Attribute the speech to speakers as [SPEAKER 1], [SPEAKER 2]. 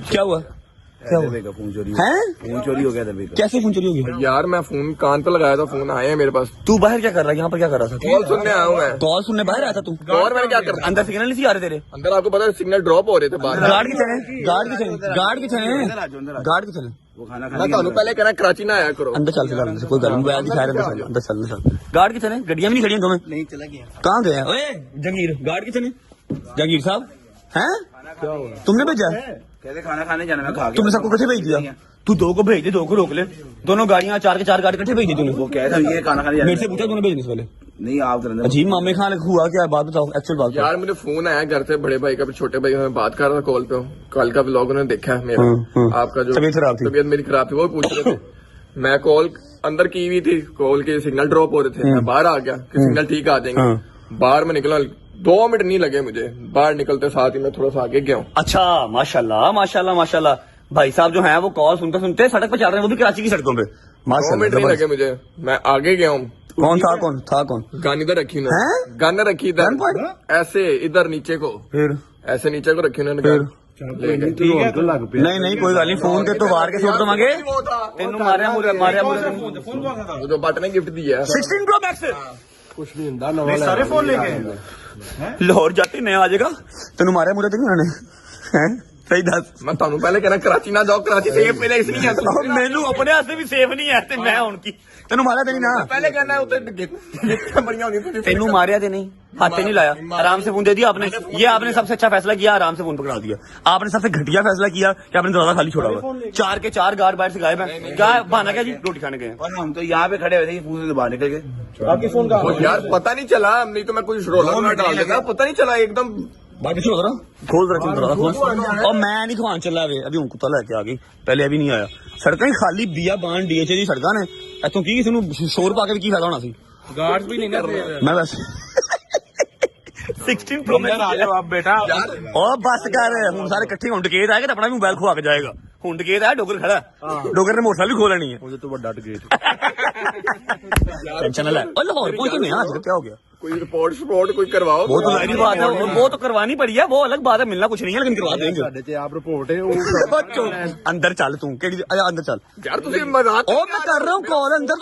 [SPEAKER 1] क्या हुआ? क्या हुआ?
[SPEAKER 2] फोन चोरी
[SPEAKER 1] है?
[SPEAKER 2] फोन चोरी हो गया था।
[SPEAKER 1] कैसे फोन चोरी हो गया?
[SPEAKER 3] यार मैं फोन कान पे लगाया था, फोन आया है मेरे पास।
[SPEAKER 1] तू बाहर क्या कर रहा है? यहाँ पर क्या कर रहा था?
[SPEAKER 3] कॉल सुनने आया हूँ मैं।
[SPEAKER 1] कॉल सुनने बाहर आया था तू?
[SPEAKER 3] और मैंने क्या कर
[SPEAKER 1] अंदर सिग्नल नहीं आ रहे तेरे?
[SPEAKER 3] अंदर आपको पता है सिग्नल ड्रॉप हो रहे थे बाहर।
[SPEAKER 1] गार्ड की चले, गार्ड की चले, गार्ड की चले, गार्ड की चले।
[SPEAKER 2] वो खाना
[SPEAKER 3] मैं ਤੁਹਾਨੂੰ ਪਹਿਲੇ कहना कराची ना आया करो।
[SPEAKER 1] अंदर चल फिलहाल, कोई गल नहीं, दिखा रहे हैं, अंदर चल, अंदर चल। गार्ड की चले, गड्डियां भी नहीं खड़ी तुम्हें?
[SPEAKER 2] नहीं चला गया।
[SPEAKER 1] कहाँ गया? ओए जंगीर, गार्ड की चले, जंगीर साहब हैं?
[SPEAKER 3] क्या हुआ?
[SPEAKER 1] तुमने भेजा?
[SPEAKER 2] कहते खाना खाने जाना, मैं खा गया।
[SPEAKER 1] तुमने सबको इकट्ठे भेज दिया? तू दो को भेज दे, दो को रोक ले। दोनों गाड़ियां 4 के 4 गाड़ी इकट्ठे भेज दी तूने।
[SPEAKER 2] वो कह रहा ये खाना खाने जाना।
[SPEAKER 1] मेरे से पूछा तूने भेजने से पहले?
[SPEAKER 2] नहीं आप
[SPEAKER 1] अजीब मामे खान हुआ क्या? बात बताओ, एक्चुअल बात।
[SPEAKER 3] यार मुझे फोन आया घर से, बड़े भाई का, छोटे भाई का, मैं बात कर रहा था कॉल पे। कल का व्लॉग उन्होंने देखा है मेरा। आपका जो
[SPEAKER 1] तबीयत खराब थी,
[SPEAKER 3] तबीयत मेरी खराब थी, वो पूछ रहे थे। मैं कॉल अंदर की हुई थी, कॉल के सिग्नल ड्रॉप हो रहे थे। मैं बाहर आ गया कि सिग्नल ठीक आ जाएंगे। बाहर में निकला, 2 मिनट नहीं लगे मुझे, बाहर निकलते साथ ही मैं थोड़ा सा आगे गया हूँ।
[SPEAKER 1] अच्छा, माशाल्लाह माशाल्लाह माशाल्लाह। भाई साहब जो हैं वो कॉल सुनते सुनते सड़क पे चल रहे हैं, वो भी कराची की सड़कों पे।
[SPEAKER 3] 2 मिनट नहीं लगे मुझे, मैं आगे गया हूँ।
[SPEAKER 1] कौन था? कौन था? कौन?
[SPEAKER 3] गन इधर रखी
[SPEAKER 1] हैं?
[SPEAKER 3] उन्होंने, गन रखी इधर, ऐसे इधर नीचे को,
[SPEAKER 1] फिर
[SPEAKER 3] ऐसे नीचे को रखी उन्होंने गन।
[SPEAKER 1] नहीं नहीं कोई गल नहीं, फोन के तो वार के छोड़ दो मांगे तेनू मारिया मारिया
[SPEAKER 3] वो जो बट ने गिफ्ट दिया है
[SPEAKER 1] 16 प्रो मैक्स
[SPEAKER 3] कुछ नहीं ਹੁੰਦਾ
[SPEAKER 2] सारे फोन लेके
[SPEAKER 1] लाहौर जाते नया आ जाएगा। तेनू मारिया मुझे तेनू उन्होंने हैं? सही दस।
[SPEAKER 3] मैं ਤੁਹਾਨੂੰ ਪਹਿਲੇ कहना कराची ना जाओ, कराची सेफ पहले इसलिए है
[SPEAKER 1] मैनू अपने हाथ भी सेफ नहीं है ते मैं हुन की तेनू मारिया ते नहीं ना।
[SPEAKER 3] पहले कहना है उते बढ़िया होनी
[SPEAKER 1] तेनू मारिया ते नहीं, हाथ नहीं लाया, आराम से फोन दे दिया आपने। ये आपने सबसे अच्छा फैसला किया, आराम से फोन पकड़ा दिया। आपने सबसे घटिया फैसला किया कि आपने दरवाजा खाली छोड़ा हुआ। 4 के 4 गार्ड बाहर से गायब है। क्या बहाना क्या जी? रोटी खाने गए।
[SPEAKER 2] और हम तो यहाँ पे खड़े हुए थे, फोन से बाहर निकल गए।
[SPEAKER 3] आपके फोन का यार पता नहीं चला, नहीं तो मैं कुछ रोला डाल देता, पता नहीं चला एकदम।
[SPEAKER 1] बाकी छोड़ रहा, खोल रहा खोल। और मैं नहीं खुआन चला वे अभी हूं कुत्ता लेके आ गई, पहले अभी नहीं आया। सड़कें खाली बिया बान डीएचए दी सड़कां ने, इथों की किसी ਨੂੰ शोर पा के की फायदा होना सी?
[SPEAKER 3] गार्ड्स भी नहीं कर रहे।
[SPEAKER 1] मैं बस 16 प्रो मैक्स
[SPEAKER 2] आ जाओ आप बेटा।
[SPEAKER 1] ओ बस कर, हुन सारे इकट्ठे हों डकेत आएगा तो अपना भी मोबाइल खुआ के जाएगा। हुन डकेत आया, डोगर खड़ा, डोगर ने मोटरसाइकिल भी खो लेनी है।
[SPEAKER 2] मुझे तो बड़ा गेट
[SPEAKER 1] टेंशन ना ले। ओ लाहौर पहुंचे नहीं आज, क्या हो गया?
[SPEAKER 3] कोई रिपोर्ट कोई करवाओ।
[SPEAKER 1] वो तो जाहिर बात है, वो तो करवानी पड़ी है, वो अलग बात है, मिलना कुछ नहीं है, लेकिन करवा देंगे।
[SPEAKER 2] आप रिपोर्ट है
[SPEAKER 1] अंदर चल तू, अंदर चल
[SPEAKER 3] यार तुझे मजाक
[SPEAKER 1] ओ मैं कर रहा हूँ कॉल अंदर।